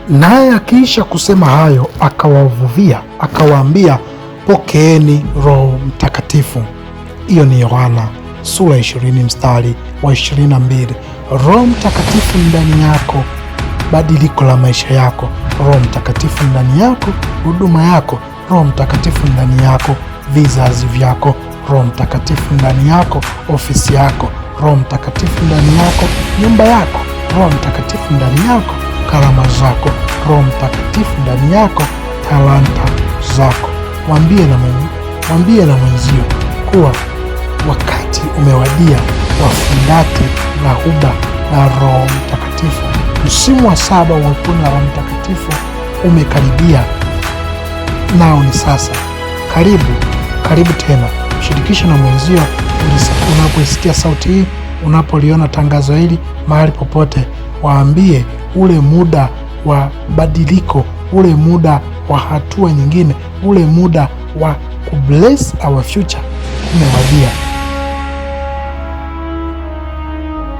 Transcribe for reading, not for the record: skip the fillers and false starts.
Naye akiisha kusema hayo, akawavuvia, akawaambia, pokeeni Roho Mtakatifu. Hiyo ni Yohana sura 20 mstari wa 22. Roho Mtakatifu ndani yako, badiliko la maisha yako. Roho Mtakatifu ndani yako, huduma yako. Roho Mtakatifu ndani yako, vizazi vyako. Roho Mtakatifu ndani yako, ofisi yako. Roho Mtakatifu ndani yako, nyumba yako. Roho Mtakatifu ndani yako, karama zako. Roho Mtakatifu ndani yako, talanta zako. Mwambie na mwenzio kuwa wakati umewadia wafundate rahuba na Roho Mtakatifu. Msimu wa 7 wa upona Roho Mtakatifu umekaribia, nao ni sasa. Karibu tena. Shirikisha na mwenzio unapoisikia sauti hii, unapoliona tangazo hili mahali popote. Waambie ule muda wa badiliko, ule muda wa hatua nyingine, ule muda wa kubless our future umewadia.